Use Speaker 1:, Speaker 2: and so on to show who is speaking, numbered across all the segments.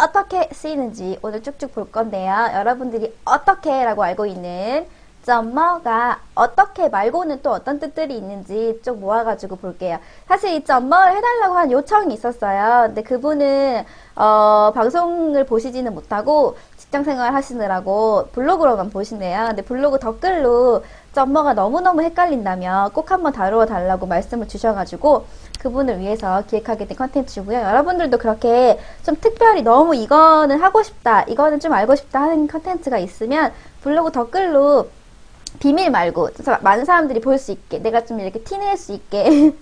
Speaker 1: 어떻게 쓰이는지 오늘 쭉쭉 볼 건데요. 여러분들이 어떻게 라고 알고 있는 怎么가 어떻게 말고는 또 어떤 뜻들이 있는지 쭉 모아가지고 볼게요. 사실 이 怎么를 해달라고 한 요청이 있었어요. 근데 그분은 방송을 보시지는 못하고 직장생활 하시느라고 블로그로만 보시네요. 근데 블로그 댓글로 怎么가 너무너무 헷갈린다며 꼭 한번 다루어 달라고 말씀을 주셔가지고 그분을 위해서 기획하게 된 컨텐츠고요. 여러분들도 그렇게 좀 특별히 너무 이거는 하고 싶다, 이거는 좀 알고 싶다 하는 컨텐츠가 있으면 블로그 댓글로 비밀 말고 많은 사람들이 볼 수 있게, 내가 좀 이렇게 티낼 수 있게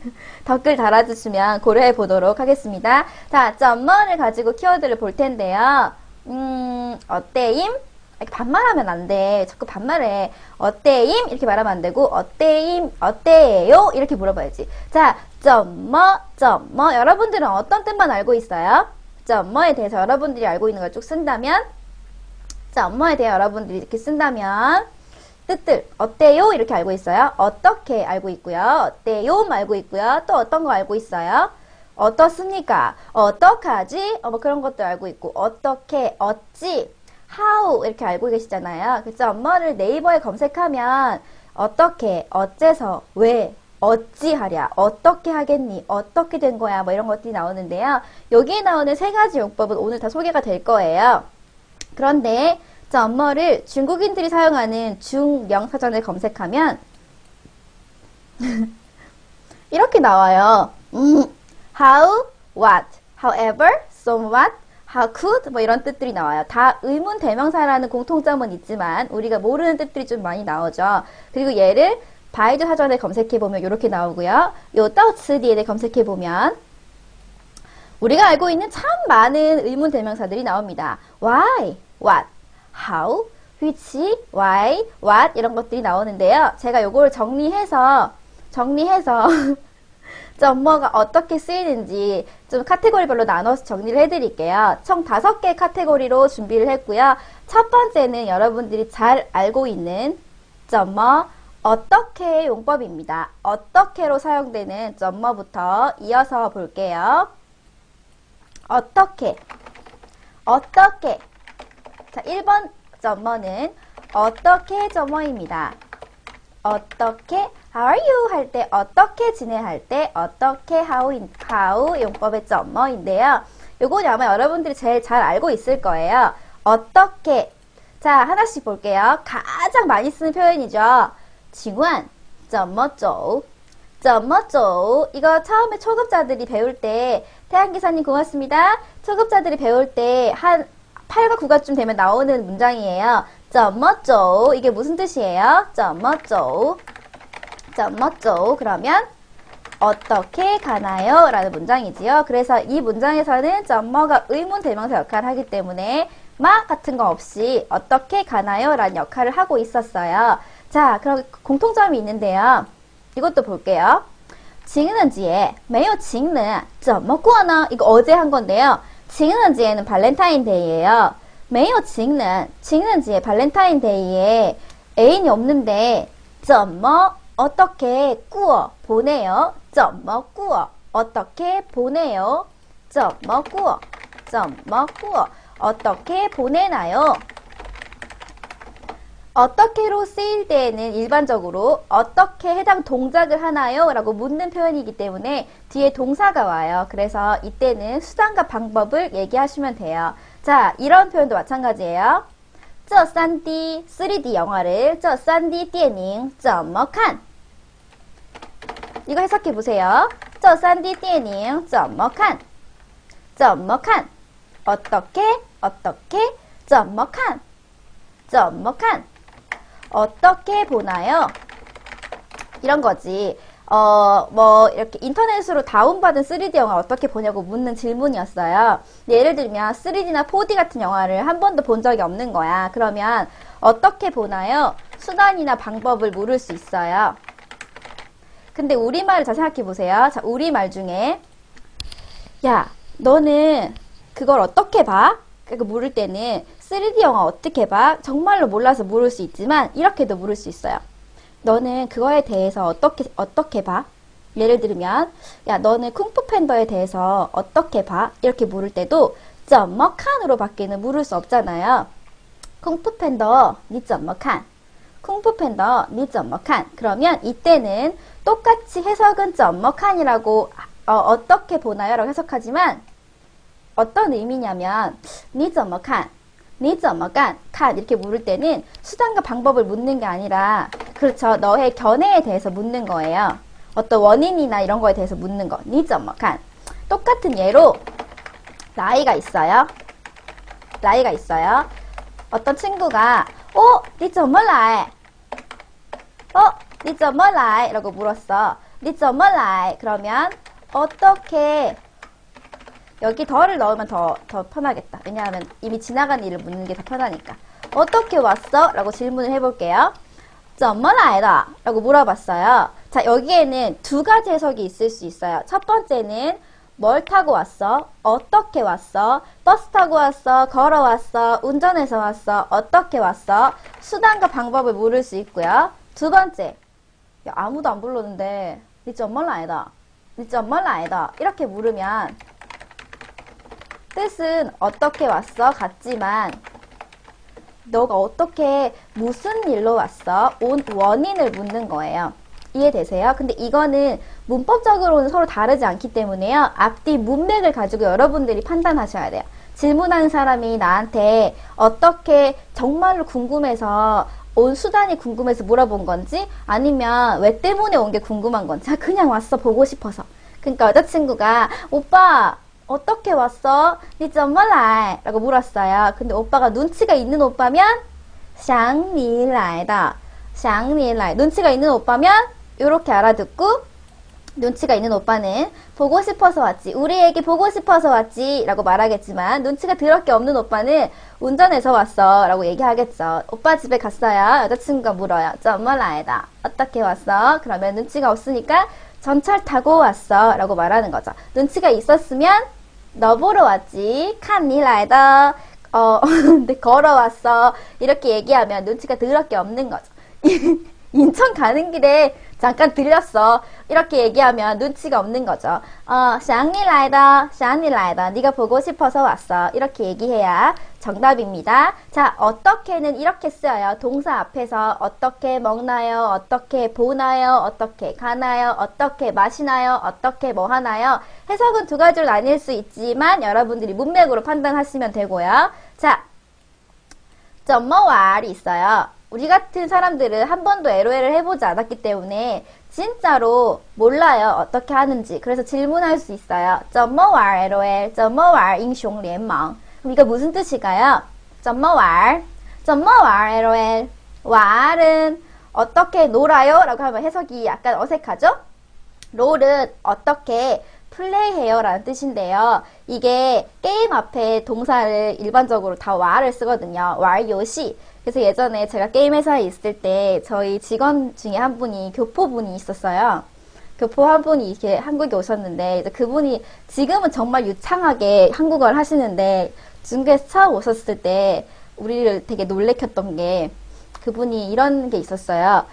Speaker 1: 댓글 달아주시면 고려해 보도록 하겠습니다. 자, 怎么를 가지고 키워드를 볼 텐데요. 어때임? 이렇게 반말하면 안 돼. 자꾸 반말해. 어때임? 이렇게 말하면 안 되고, 어때임? 어때요? 이렇게 물어봐야지. 자, 怎么 여러분들은 어떤 뜻만 알고 있어요? 怎么에 대해서 여러분들이 알고 있는 걸 쭉 쓴다면, 怎么에 대해 여러분들이 이렇게 쓴다면, 뜻들, 어때요? 이렇게 알고 있어요. 어떻게 알고 있고요. 어때요? 알고 있고요. 또 어떤 거 알고 있어요? 어떻습니까? 어떡하지? 뭐 그런 것도 알고 있고, 어떻게, 어찌, how 이렇게 알고 계시잖아요. 그래서 엄마를 네이버에 검색하면 어떻게, 어째서, 왜, 어찌하랴, 어떻게 하겠니, 어떻게 된 거야, 뭐 이런 것들이 나오는데요. 여기에 나오는 세 가지 용법은 오늘 다 소개가 될 거예요. 그런데 怎么를 중국인들이 사용하는 중명사전을 검색하면 이렇게 나와요. how, what, however, somewhat, how could 뭐 이런 뜻들이 나와요. 다 의문 대명사라는 공통점은 있지만 우리가 모르는 뜻들이 좀 많이 나오죠. 그리고 얘를 바이두 사전에 검색해보면 이렇게 나오고요. 요 따오츠디에 검색해보면 우리가 알고 있는 참 많은 의문 대명사들이 나옵니다. why, what, how, which, why, what 이런 것들이 나오는데요. 제가 요거를 정리해서 怎么가 어떻게 쓰이는지 좀 카테고리별로 나눠서 정리를 해드릴게요. 총 5개 카테고리로 준비를 했고요. 첫 번째는 여러분들이 잘 알고 있는 怎么 어떻게 용법입니다. 어떻게로 사용되는 怎么부터 이어서 볼게요. 어떻게 자, 1번 怎么는 어떻게 怎么입니다. 어떻게 how are you 할 때, 어떻게 지내 할 때, 어떻게 how 용법의 怎么인데요. 요거는 아마 여러분들이 제일 잘 알고 있을 거예요. 어떻게. 자, 하나씩 볼게요. 가장 많이 쓰는 표현이죠. 请问怎么走? 怎么走? 이거 처음에 초급자들이 배울 때, 태양기사님 고맙습니다. 초급자들이 배울 때 한 8과 9가쯤 되면 나오는 문장이에요. 怎么走? 이게 무슨 뜻이에요? 怎么走? 怎么走? 그러면 어떻게 가나요? 라는 문장이지요. 그래서 이 문장에서는 怎么가 의문 대명사 역할을 하기 때문에 마 같은 거 없이 어떻게 가나요? 라는 역할을 하고 있었어요. 자, 그럼 공통점이 있는데요. 이것도 볼게요. 情人节没有情人怎么过呢? 이거 어제 한 건데요. 情人节는 발렌타인데이예요. 没有情人, 情人节 발렌타인데이에 애인이 없는데 怎么 어떻게 꾸어 보내요? 怎么꾸어 어떻게 보내요? 怎么꾸어 怎么꾸어 어떻게 보내나요? 어떻게로 쓰일 때에는 일반적으로 어떻게 해당 동작을 하나요? 라고 묻는 표현이기 때문에 뒤에 동사가 와요. 그래서 이때는 수단과 방법을 얘기하시면 돼요. 자, 이런 표현도 마찬가지예요. 这 3D, 3D 영화를 这 3D 电影怎么看? 이거 해석해 보세요. 这 3D 电影怎么看? 怎么看? 어떻게? 怎么看? 怎么看? 어떻게 보나요? 이런 거지. 뭐 이렇게 인터넷으로 다운받은 3D 영화 어떻게 보냐고 묻는 질문이었어요. 예를 들면 3D나 4D 같은 영화를 한 번도 본 적이 없는 거야. 그러면 어떻게 보나요? 수단이나 방법을 물을 수 있어요. 근데 우리말을 잘 생각해 보세요. 자, 우리말 중에 야, 너는 그걸 어떻게 봐? 그러니까 물을 때는 3D 영화 어떻게 봐? 정말로 몰라서 물을 수 있지만 이렇게도 물을 수 있어요. 너는 그거에 대해서 어떻게 봐? 예를 들면 야, 너는 쿵푸 팬더에 대해서 어떻게 봐? 이렇게 물을 때도 怎么看으로 바뀌는 물을 수 없잖아요. 쿵푸팬더, 你怎么看? 쿵푸팬더, 你怎么看? 그러면 이때는 똑같이 해석은 怎么看이라고 어떻게 보나요? 라고 해석하지만 어떤 의미냐면 你怎么看? 你怎么看? 이렇게 물을 때는 수단과 방법을 묻는 게 아니라 그렇죠. 너의 견해에 대해서 묻는 거예요. 어떤 원인이나 이런 거에 대해서 묻는 거. 你怎么看? 똑같은 예로 나이가 있어요. 나이가 있어요. 어떤 친구가 你怎么来? 你怎么来? 라고 물었어. 你怎么来? 그러면 어떻게 여기 더를 넣으면 더 편하겠다. 왜냐하면 이미 지나간 일을 묻는 게 더 편하니까. 어떻게 왔어? 라고 질문을 해볼게요. 怎么来的? 라고 물어봤어요. 자, 여기에는 두 가지 해석이 있을 수 있어요. 첫 번째는 뭘 타고 왔어? 어떻게 왔어? 버스 타고 왔어? 걸어왔어? 운전해서 왔어? 어떻게 왔어? 수단과 방법을 물을 수 있고요. 두 번째, 야, 아무도 안 불렀는데 你怎么来的? 你怎么来的? 이렇게 물으면 뜻은 어떻게 왔어? 같지만 너가 어떻게 무슨 일로 왔어? 온 원인을 묻는 거예요. 이해되세요? 근데 이거는 문법적으로는 서로 다르지 않기 때문에요. 앞뒤 문맥을 가지고 여러분들이 판단하셔야 돼요. 질문하는 사람이 나한테 어떻게 정말로 궁금해서 온 수단이 궁금해서 물어본 건지 아니면 왜 때문에 온 게 궁금한 건지 그냥 왔어 보고 싶어서. 그러니까 여자친구가 오빠 어떻게 왔어? 你怎么来? 라고 물었어요. 근데 오빠가 눈치가 있는 오빠면 想你来的. 想你来. 눈치가 있는 오빠면 이렇게 알아듣고 눈치가 있는 오빠는 보고 싶어서 왔지. 우리 애기 보고 싶어서 왔지. 라고 말하겠지만 눈치가 더럽게 없는 오빠는 운전해서 왔어. 라고 얘기하겠죠. 오빠 집에 갔어요. 여자친구가 물어요. 怎么来的? 어떻게 왔어? 그러면 눈치가 없으니까 전철 타고 왔어. 라고 말하는 거죠. 눈치가 있었으면 너 보러 왔지. 看你来的. 근데 걸어왔어. 이렇게 얘기하면 눈치가 더럽게 없는 거죠. 인천 가는 길에 잠깐 들렸어. 이렇게 얘기하면 눈치가 없는 거죠. 想你来的,想你来的. 네가 보고 싶어서 왔어. 이렇게 얘기해야 정답입니다. 자, 어떻게는 이렇게 쓰여요. 동사 앞에서 어떻게 먹나요? 어떻게 보나요? 어떻게 가나요? 어떻게 마시나요? 어떻게 뭐 하나요? 해석은 두 가지로 나뉠 수 있지만 여러분들이 문맥으로 판단하시면 되고요. 자, 怎么玩이 있어요. 우리 같은 사람들은 한 번도 LOL을 해보지 않았기 때문에 진짜로 몰라요. 어떻게 하는지. 그래서 질문할 수 있어요. 怎么玩 LOL? 怎么玩英雄联盟? 그럼 이거 무슨 뜻일까요? 怎么玩? 怎么玩 LOL? war은 어떻게 놀아요? 라고 하면 해석이 약간 어색하죠? 롤은 어떻게 플레이해요 라는 뜻인데요. 이게 게임 앞에 동사를 일반적으로 다 war를 쓰거든요. war 요시. 그래서 예전에 제가 게임 회사에 있을 때 저희 직원 중에 한 분이 교포분이 있었어요. 교포 한 분이 이렇게 한국에 오셨는데 이제 그분이 지금은 정말 유창하게 한국어를 하시는데 중국에서 처음 오셨을 때 우리를 되게 놀래켰던 게 그분이 이런 게 있었어요.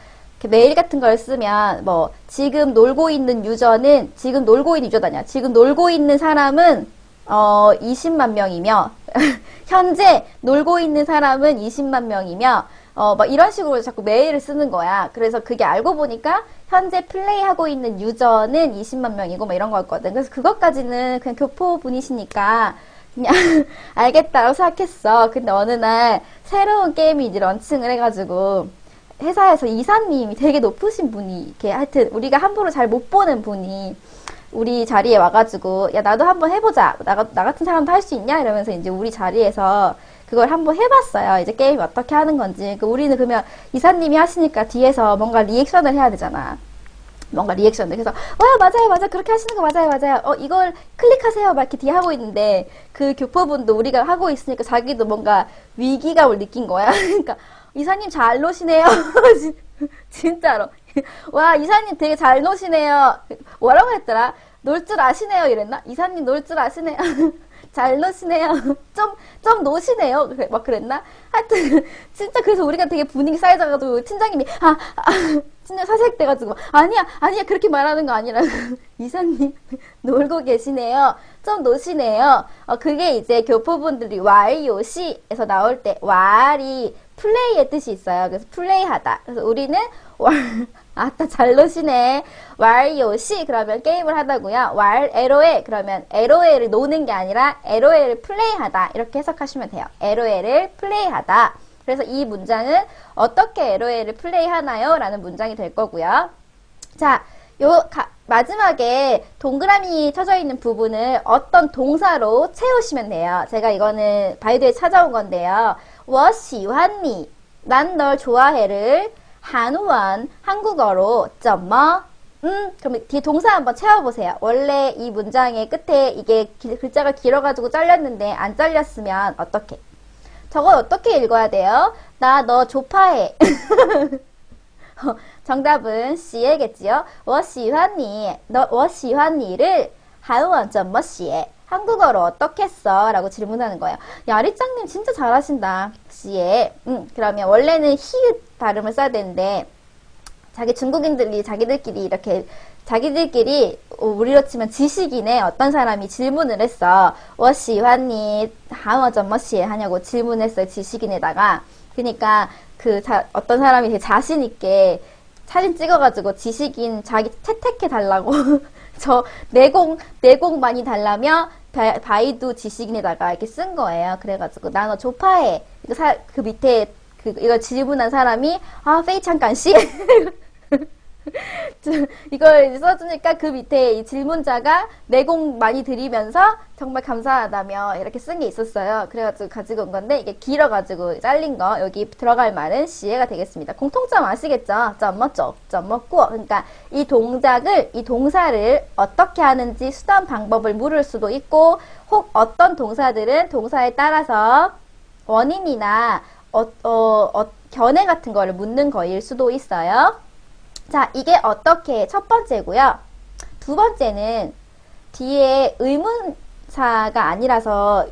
Speaker 1: 메일 같은 걸 쓰면 뭐 지금 놀고 있는 유저는 지금 놀고 있는 유저도 아니야. 지금 놀고 있는 사람은 20만 명이며 현재 놀고 있는 사람은 20만 명이며 막 이런 식으로 자꾸 메일을 쓰는 거야. 그래서 그게 알고 보니까 현재 플레이하고 있는 유저는 20만 명이고 막 이런 거였거든. 그래서 그것까지는 그냥 교포분이시니까 그냥 알겠다고 생각했어. 근데 어느 날 새로운 게임이 이제 런칭을 해가지고 회사에서 이사님이 되게 높으신 분이 이렇게 하여튼 우리가 함부로 잘 못 보는 분이 우리 자리에 와가지고 야 나도 한번 해보자. 나 같은 사람도 할 수 있냐? 이러면서 이제 우리 자리에서 그걸 한번 해봤어요. 이제 게임이 어떻게 하는 건지. 우리는 그러면 이사님이 하시니까 뒤에서 뭔가 리액션을 해야 되잖아. 뭔가 리액션을. 그래서 맞아요 그렇게 하시는 거 맞아요. 이걸 클릭하세요. 막 이렇게 뒤에 하고 있는데 그 교포분도 우리가 하고 있으니까 자기도 뭔가 위기감을 느낀 거야. 그러니까 이사님 잘 노시네요. 진짜로. 와, 이사님 되게 잘 노시네요. 뭐라고 했더라? 놀 줄 아시네요. 이랬나? 이사님 놀 줄 아시네요. 잘 노시네요. 좀 노시네요. 막 그랬나? 하여튼, 진짜 그래서 우리가 되게 분위기 쌓여져가지고, 팀장님이, 진짜 사색돼가지고, 아니야, 그렇게 말하는 거 아니라, 이사님, 놀고 계시네요. 좀 노시네요. 그게 이제 교포분들이 왈요시에서 나올 때, 왈이 플레이의 뜻이 있어요. 그래서 플레이하다. 그래서 우리는 아따 잘 노시네. 왈요시 그러면 게임을 하다고요. 왈 LOL 그러면 LOL을 노는 게 아니라 LOL을 플레이하다 이렇게 해석하시면 돼요. LOL을 플레이하다. 그래서 이 문장은 어떻게 LOL을 플레이하나요? 라는 문장이 될 거고요. 자, 마지막에 동그라미 쳐져 있는 부분을 어떤 동사로 채우시면 돼요. 제가 이거는 바이두에 찾아온 건데요. 我喜欢你, 난 널 좋아해를 한우원 한국어로 怎么 그럼 뒤에 동사 한번 채워보세요. 원래 이 문장의 끝에 이게 글자가 길어가지고 잘렸는데 안 잘렸으면 어떻게? 저건 어떻게 읽어야 돼요? 나 너 좋아해. 정답은 C겠지요. 我喜欢你,我喜欢你를 한우원 怎么写? 한국어로 어떻게 써? 라고 질문하는 거예요. 야, 리짱님 진짜 잘하신다. 씨에. 그러면 원래는 히읗 발음을 써야 되는데, 중국인들이 자기들끼리 이렇게, 우리로 치면 지식인의 어떤 사람이 질문을 했어. 我喜欢你, 한국어 怎么写? 하냐고 질문했어요. 지식인에다가. 그니까, 어떤 사람이 되게 자신있게 사진 찍어가지고 지식인 자기 채택해달라고. 저 내공 많이 달라며 바이두 지식인에다가 이렇게 쓴 거예요. 그래가지고 나 너 좋아해. 그 밑에 이걸 질문한 사람이 페이창간씨 이걸 써주니까 그 밑에 이 질문자가 내공 많이 들이면서 정말 감사하다며 이렇게 쓴 게 있었어요. 그래가지고 가지고 온 건데 이게 길어가지고 잘린 거 여기 들어갈 말은 시에가 되겠습니다. 공통점 아시겠죠? 怎么走,怎么过. 그러니까 이 동사를 어떻게 하는지 수단 방법을 물을 수도 있고 혹 어떤 동사들은 동사에 따라서 원인이나 견해 같은 거를 묻는 거일 수도 있어요. 자, 이게 어떻게 첫 번째고요. 두 번째는 뒤에 의문사가 아니라서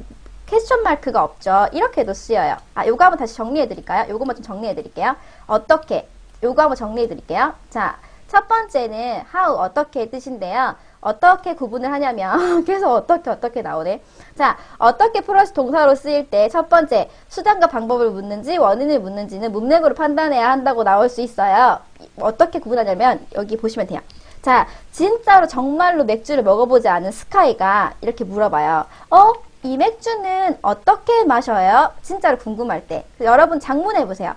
Speaker 1: 퀘스천 마크가 없죠. 이렇게도 쓰여요. 요거 한번 다시 정리해 드릴까요? 요거만 좀 정리해 드릴게요. 어떻게? 요거 한번 정리해 드릴게요. 자, 첫 번째는 how 어떻게 뜻인데요. 어떻게 구분을 하냐면 계속 어떻게 나오네. 자, 어떻게 플러스 동사로 쓰일 때 첫 번째 수단과 방법을 묻는지 원인을 묻는지는 문맥으로 판단해야 한다고 나올 수 있어요. 어떻게 구분하냐면 여기 보시면 돼요. 자, 진짜로 정말로 맥주를 먹어보지 않은 스카이가 이렇게 물어봐요. 이 맥주는 어떻게 마셔요? 진짜로 궁금할 때. 여러분 장문해보세요.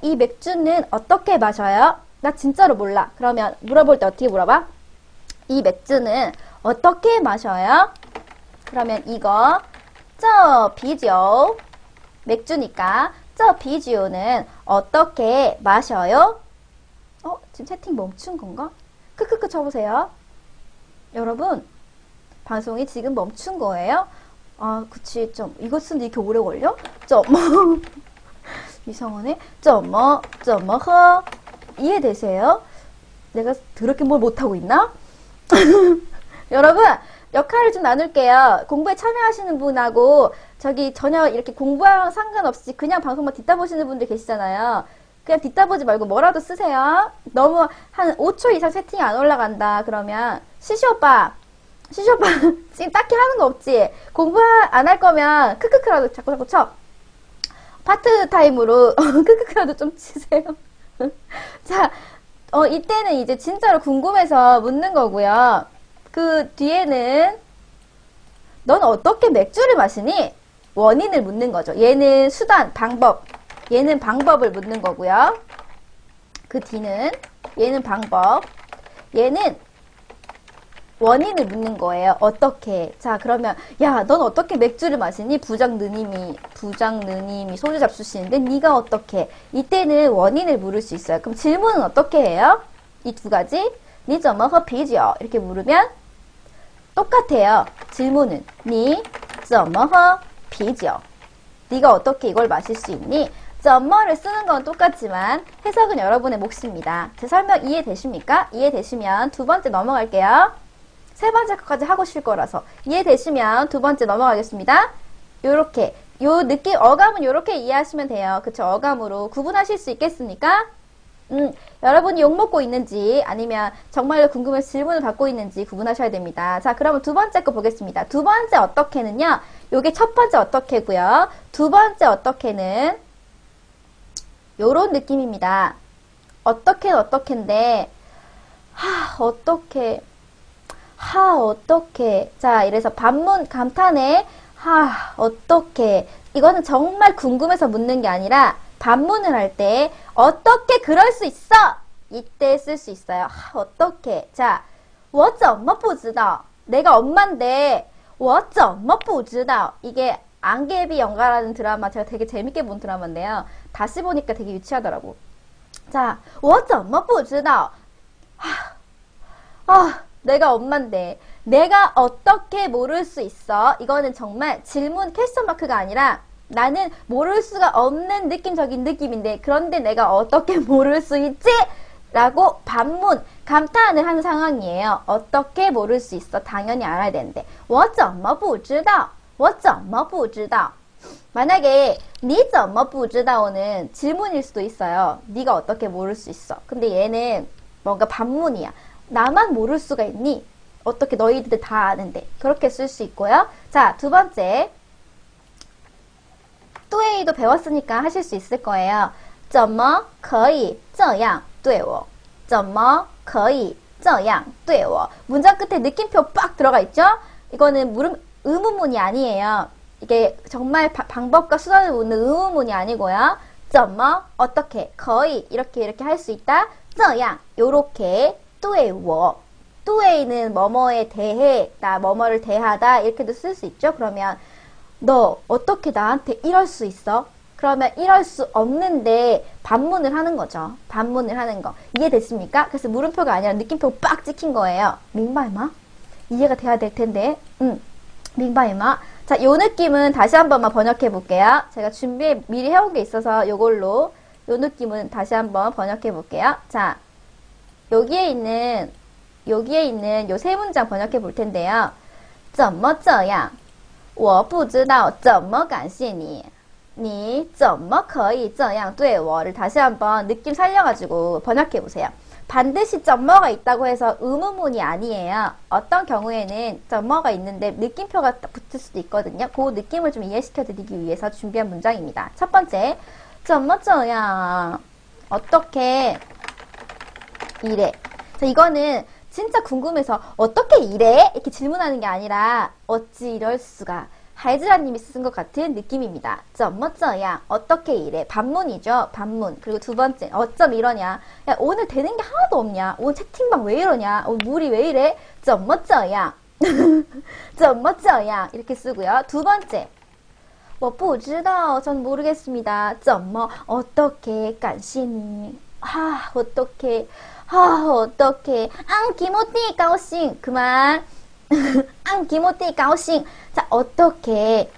Speaker 1: 이 맥주는 어떻게 마셔요? 나 진짜로 몰라. 그러면 물어볼 때 어떻게 물어봐? 이 맥주는 어떻게 마셔요? 그러면 이거 这啤酒 맥주니까 这啤酒는 어떻게 마셔요? 지금 채팅 멈춘 건가? 크크크 쳐보세요. 여러분 방송이 지금 멈춘 거예요? 그치 이거 쓰는데 이렇게 오래 걸려? 이상하네. 怎么喝 이해되세요? 내가 더럽게 뭘 못하고 있나? 여러분 역할을 좀 나눌게요. 공부에 참여하시는 분하고 전혀 이렇게 공부랑 상관없이 그냥 방송만 듣다 보시는 분들 계시잖아요. 그냥 듣다 보지 말고 뭐라도 쓰세요. 너무 한 5초 이상 채팅이 안 올라간다 그러면 시시 오빠 지금 딱히 하는 거 없지? 공부 안 할 거면 크크크라도 자꾸 쳐. 파트타임으로 크크크라도 좀 치세요. 자, 이때는 이제 진짜로 궁금해서 묻는 거고요. 그 뒤에는 넌 어떻게 맥주를 마시니? 원인을 묻는 거죠. 얘는 수단, 방법. 얘는 방법을 묻는 거고요. 그 뒤는 얘는 방법. 얘는 원인을 묻는 거예요. 어떻게? 자, 그러면 야, 넌 어떻게 맥주를 마시니? 부장 느님이 소주 잡수시는데 네가 어떻게? 이때는 원인을 물을 수 있어요. 그럼 질문은 어떻게 해요? 이 두 가지. 你怎么喝啤酒? 이렇게 물으면 똑같아요. 질문은 你怎么喝啤酒? 네가 어떻게 이걸 마실 수 있니? 怎么를 쓰는 건 똑같지만 해석은 여러분의 몫입니다. 제 설명 이해되십니까? 이해되시면 두 번째 넘어갈게요. 세 번째 것까지 하고 쉴 거라서. 이해되시면 두 번째 넘어가겠습니다. 요렇게. 요 느낌, 어감은 요렇게 이해하시면 돼요. 그쵸? 어감으로 구분하실 수 있겠습니까? 여러분이 욕먹고 있는지 아니면 정말로 궁금해서 질문을 받고 있는지 구분하셔야 됩니다. 자, 그러면 두 번째 거 보겠습니다. 두 번째 어떻게는요. 요게 첫 번째 어떻게고요. 두 번째 어떻게는 요런 느낌입니다. 어떻게인데 어떻게. 자, 이래서 반문 감탄에 어떻게. 이거는 정말 궁금해서 묻는 게 아니라 반문을 할 때 어떻게 그럴 수 있어? 이때 쓸 수 있어요. 어떻게. 자, 我怎么不知道? 내가 엄마인데 我怎么不知道? 이게 안개비 연가라는 드라마 제가 되게 재밌게 본 드라마인데요. 다시 보니까 되게 유치하더라고. 자, 我怎么不知道? 내가 엄마인데 내가 어떻게 모를 수 있어? 이거는 정말 질문 퀘스천 마크가 아니라 나는 모를 수가 없는 느낌적인 느낌인데 그런데 내가 어떻게 모를 수 있지? 라고 반문, 감탄을 하는 상황이에요. 어떻게 모를 수 있어? 당연히 알아야 되는데 我怎么不知道?我怎么不知道? 만약에 你怎么不知道는 질문일 수도 있어요. 네가 어떻게 모를 수 있어? 근데 얘는 뭔가 반문이야. 나만 모를 수가 있니? 어떻게 너희들 다 아는데. 그렇게 쓸 수 있고요. 자, 두 번째. 뚜에이도 배웠으니까 하실 수 있을 거예요. 怎么可以这样对我?怎么可以这样对我? 문장 끝에 느낌표 빡 들어가 있죠? 이거는 의문문이 아니에요. 이게 정말 방법과 수단을 묻는 의문문이 아니고요. 怎么 어떻게 可以 이렇게 할 수 있다. 这样 요렇게 对我 또에이는 뭐뭐에 대해 나 뭐뭐를 대하다 이렇게도 쓸 수 있죠. 그러면 너 어떻게 나한테 이럴 수 있어? 그러면 이럴 수 없는데 반문을 하는 거죠. 반문을 하는 거. 이해됐습니까? 그래서 물음표가 아니라 느낌표 빡 찍힌 거예요. 민바이마? 이해가 돼야 될 텐데. 민바이마? 자, 요 느낌은 다시 한 번만 번역해 볼게요. 제가 미리 해온 게 있어서 요걸로 요 느낌은 다시 한번 번역해 볼게요. 자, 여기에 있는 요 세 문장 번역해 볼 텐데요. 怎么这样?我不知道怎么感谢你你怎么可以这样对我를 다시 한번 느낌 살려가지고 번역해 보세요. 반드시 怎么가 있다고 해서 의문문이 아니에요. 어떤 경우에는 怎么가 있는데 느낌표가 붙을 수도 있거든요. 그 느낌을 좀 이해시켜 드리기 위해서 준비한 문장입니다. 첫 번째, 怎么这样? 어떻게 이래? 자, 이거는 진짜 궁금해서 어떻게 이래? 이렇게 질문하는 게 아니라 어찌 이럴 수가. 하이즈라님이 쓴 것 같은 느낌입니다. 怎么这样? 어떻게 이래? 반문이죠. 반문. 그리고 두 번째, 어쩜 이러냐? 야, 오늘 되는 게 하나도 없냐? 오늘 채팅방 왜 이러냐? 오늘 물이 왜 이래? 怎么这样?怎么这样? 이렇게 쓰고요. 두 번째, 我不知道. 전 모르겠습니다. 怎么? 어떻게? 感谢你. 어떻게? 어떡해. 기모띠 가오싱. 그만. 기모띠 가오싱. 자, 어떻게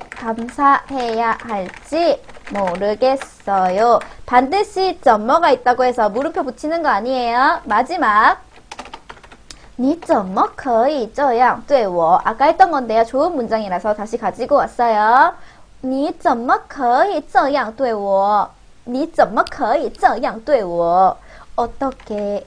Speaker 1: 감사해야 할지 모르겠어요. 반드시 怎么가 있다고 해서 물음표 붙이는 거 아니에요. 마지막. 你怎么可以这样对我? 아까 했던 건데요. 좋은 문장이라서 다시 가지고 왔어요. 你怎么可以这样对我?你怎么可以这样对我? 어떻게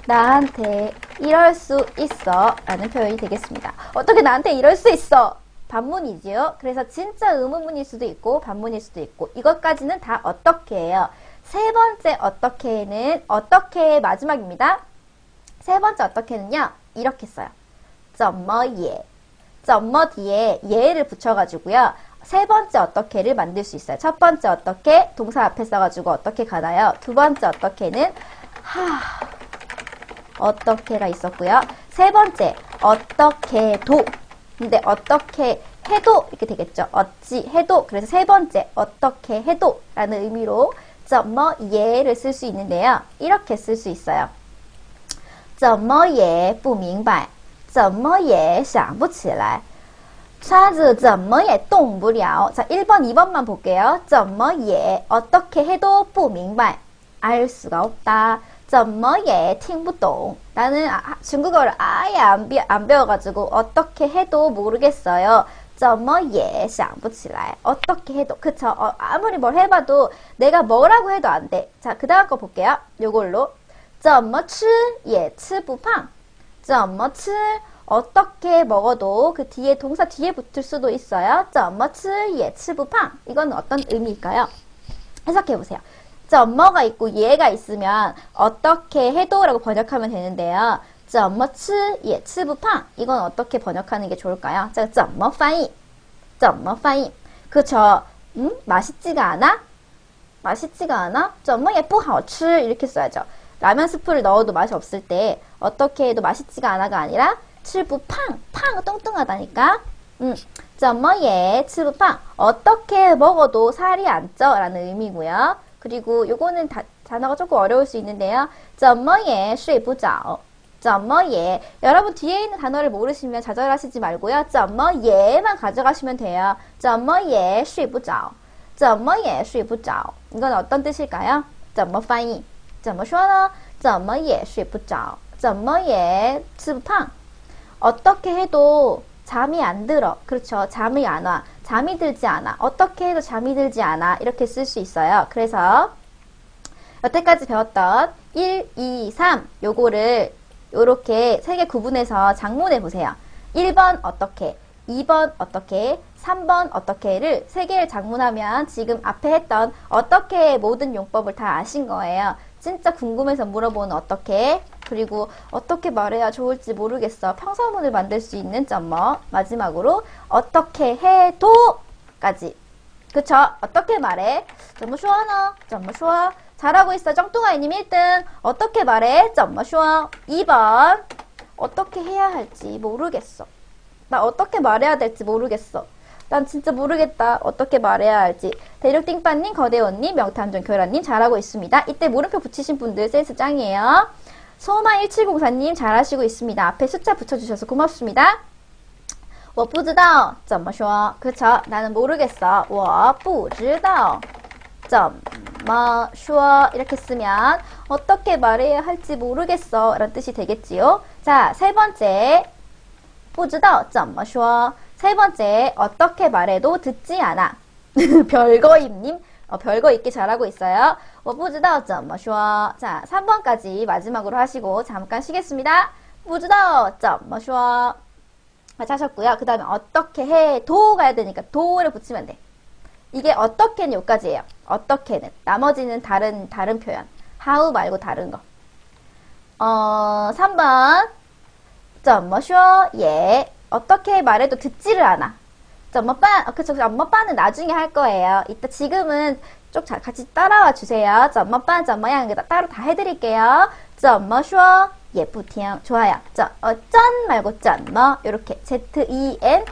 Speaker 1: 나한테 이럴 수 있어? 라는 표현이 되겠습니다. 어떻게 나한테 이럴 수 있어? 반문이지요. 그래서 진짜 의문문일 수도 있고 반문일 수도 있고 이것까지는 다 어떻게예요. 세 번째 어떻게는 어떻게의 마지막입니다. 세 번째 어떻게는요. 이렇게 써요. 怎么也 怎么 뒤에 예를 붙여가지고요. 세 번째 어떻게를 만들 수 있어요. 첫 번째 어떻게 동사 앞에 써가지고 어떻게 가나요? 두 번째 어떻게는 어떻게가 있었고요. 세 번째 어떻게도 근데 어떻게 해도 이렇게 되겠죠. 어찌 해도 그래서 세 번째 어떻게 해도 라는 의미로 怎么也를 쓸 수 있는데요. 이렇게 쓸 수 있어요. 怎么也不明白怎么也想不起来叉子怎么也动不了. 자, 1번, 2번만 볼게요. 怎么也 어떻게 해도 不明白 알 수가 없다. 怎么也听不懂. 나는 중국어를 아예 안 배워가지고 어떻게 해도 모르겠어요. 怎么也想不起来. 어떻게 해도. 그쵸? 아무리 뭘 해봐도 내가 뭐라고 해도 안 돼. 자, 그 다음 거 볼게요. 요걸로. 怎么吃也吃不胖. 怎么吃. 어떻게 먹어도 그 뒤에 동사 뒤에 붙을 수도 있어요. 怎么吃也吃不胖. 이건 어떤 의미일까요? 해석해보세요. 怎么가 있고 예가 있으면 어떻게 해도 라고 번역하면 되는데요. 怎么吃也吃不胖. 이건 어떻게 번역하는 게 좋을까요? 자, 怎么翻译?怎么翻译? 그쵸? 맛있지가 않아? 맛있지가 않아? 怎么也不好吃 이렇게 써야죠. 라면 스프를 넣어도 맛이 없을 때 어떻게 해도 맛있지가 않아가 아니라 吃不胖, 팡 뚱뚱하다니까. 怎么也吃不胖. 어떻게 먹어도 살이 안 쪄 라는 의미고요. 그리고 요거는 단어가 조금 어려울 수 있는데요. 怎么也睡不着. 怎么也. 여러분 뒤에 있는 단어를 모르시면 좌절하시지 말고요. 怎么也만 가져가시면 돼요. 怎么也睡不着. 怎么也睡不着. 이건 어떤 뜻일까요? 怎么翻译?怎么说呢?怎么也睡不着. 怎么也吃不胖. 어떻게 해도 잠이 안 들어. 그렇죠. 잠이 안 와. 잠이 들지 않아. 어떻게 해도 잠이 들지 않아. 이렇게 쓸 수 있어요. 그래서 여태까지 배웠던 1, 2, 3 요거를 요렇게 3개 구분해서 작문해 보세요. 1번 어떻게, 2번 어떻게, 3번 어떻게를 3개를 작문하면 지금 앞에 했던 어떻게 모든 용법을 다 아신 거예요. 진짜 궁금해서 물어보는 어떻게, 그리고 어떻게 말해야 좋을지 모르겠어. 평서문을 만들 수 있는 점뭐, 마지막으로 어떻게 해도 까지. 그쵸? 어떻게 말해? 怎么说呢? 怎么说? 잘하고 있어. 정뚱아이님 1등. 어떻게 말해? 怎么说? 2번. 어떻게 해야 할지 모르겠어. 나 어떻게 말해야 될지 모르겠어. 난 진짜 모르겠다. 어떻게 말해야 할지. 대륙띵빠님, 거대원님, 명탐정 교란님 잘하고 있습니다. 이때 물음표 붙이신 분들 센스 짱이에요. 소마1704님 잘하시고 있습니다. 앞에 숫자 붙여주셔서 고맙습니다. 我不知道怎么说. 그쵸? 나는 모르겠어. 我不知道怎么说. 이렇게 쓰면 어떻게 말해야 할지 모르겠어 라는 뜻이 되겠지요. 자, 세 번째 不知道怎么说. 세 번째, 어떻게 말해도 듣지 않아. 별거임님, 별거 있게 잘하고 있어요. 我不知道怎么说. 자, 3번까지 마지막으로 하시고 잠깐 쉬겠습니다. 不知道怎么说. 하셨고요. 그 다음에 어떻게 해도 가야 되니까 도를 붙이면 돼. 이게 어떻게는 여기까지예요. 어떻게는. 나머지는 다른 표현. how 말고 다른 거. 3번 怎么说也. 어떻게 말해도 듣지를 않아. 怎么办? 그쵸. 怎么办은 나중에 할 거예요. 이따 지금은 쭉 같이 따라와 주세요. 怎么办?怎么样? 따로 다 해드릴게요. 怎么说?也不听. 좋아요. 전 말고 怎么. 이렇게. Z-E-N